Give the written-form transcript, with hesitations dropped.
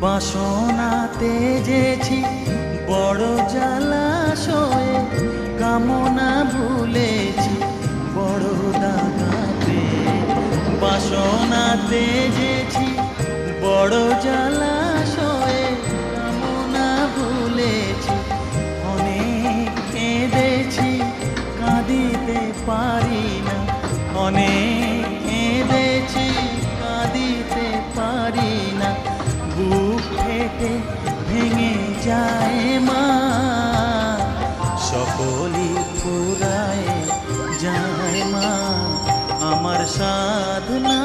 বাসনাতে যেছি বড় জলাশয়ে, কামনা ভুলেছি বড় দাগাতে। বাসনাতে যেছি বড় জলাশয়ে, কামনা ভুলেছি অনেক কেঁদেছি, কাঁদিতে পারি না। অনেক কেঁদেছি, কাঁদিতে পারি না। বুক ফেটে ভেঙে যায় মা, সকলই ফুরায় যায় মা। আমার সাধনা